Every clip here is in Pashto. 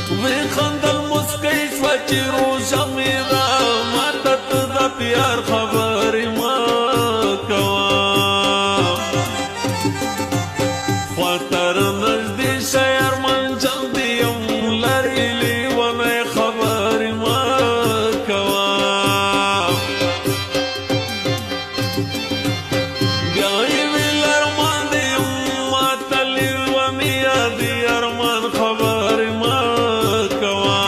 وی خندل مسکی شوه چې روژه مې ده ماته ته د پیار خبرې مه کوه خواته رانږدې شه ارمان جان دې یم لرې لیونی خبرې مه کوه بیا یې ویل ارمان دې یم ماته لیونی یادې ارمان خبرې مه کوه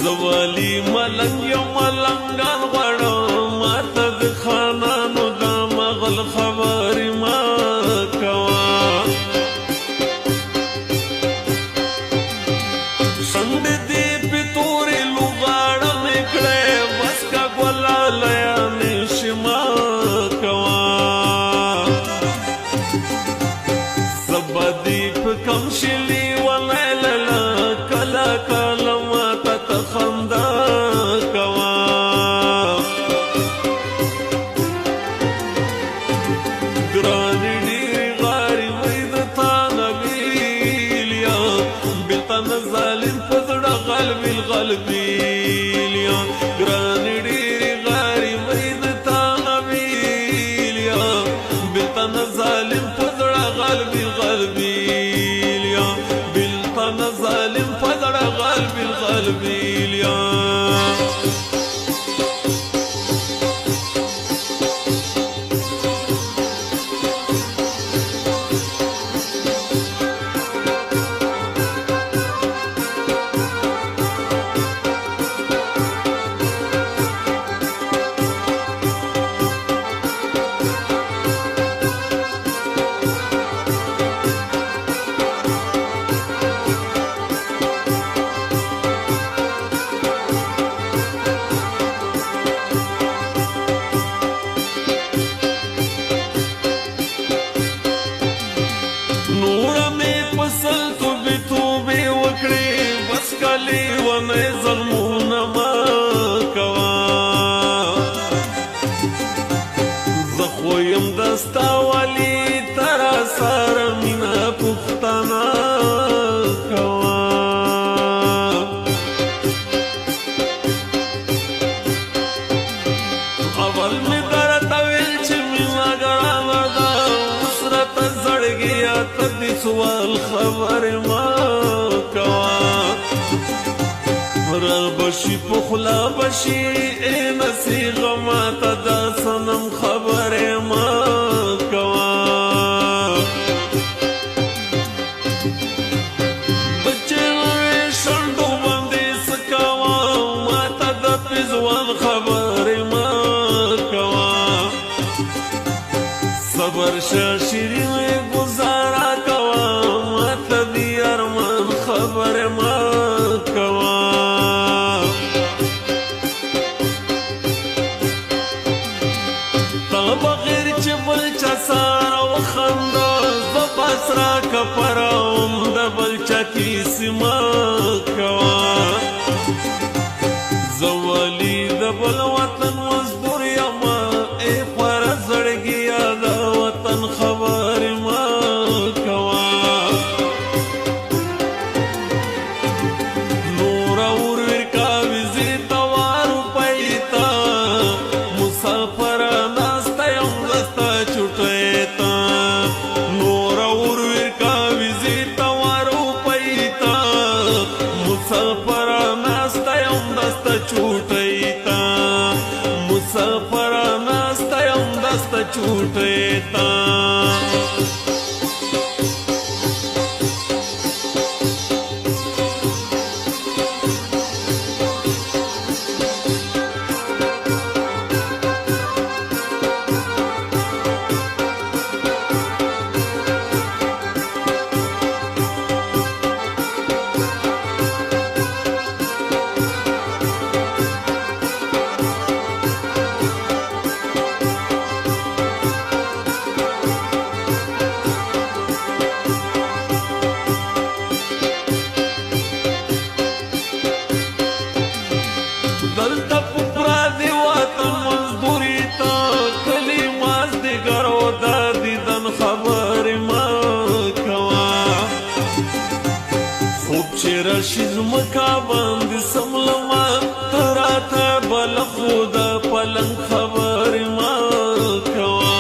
زوالی ملنګ یم ملنګان غواړم ماته د خانانو د مغل خبرې مه کوه شنډې دې پې تورې لوغاړه مې کړې بس که ګلاله یانې شي مه کوه سبا دې په کم شي لیونی لاله کله کله ماته ته خندا کوه ګرانې ډېرې غاړې وی د تا نه ویلیا بېلته نه ظالم په زړه غلبېل غلبېلیا ګرانې ډېرې غاړې وی د تا نه ویلیا بېلته نه ظالم په زړه غلبېل غلبېلیا بېلته نه ظالم په زړه غلبېل غلبېلیا نوره مې په سلتوبې توبې وکړې بس که لیونی ظلمونه مه کوه زه خو یم د ستا والي ته راسره مینه پوښتنه کوه اول مې درته ویل چې مینه ګرانه ده اوس راته زړګیه ته د سوال خبرې مه کوه را بشي په خوله بشي ای نصیغه ماته دا صنم خبرې مه کوه بچې وې شونډو باندې څه کوه ماته د پېزوان خبرې مه کوه صبر شه شیرینې ګزاره کوه ماته د ارمان خبرې مه کوه تا بغیر چې بل چا سره وخنده زه بس راکه پروم د بل چا کیسې مه کوه زه ولي د بل وطن مزدور یمه ای خواره زړګیه د وطن خبرې مه کوه نوره ورورکا ویزې ته واروپۍ ته مسافره ناسته یم دسته چوټۍ ته نوره ورورکا ویزې ته واروپۍ ته مسافره ناسته یم دسته چوټۍ ته مسافره ناسته یم دسته چوټۍ ته راشد مکا باندې سملما تراته بل خدا پلنګ خبر ما کوا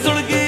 زړګي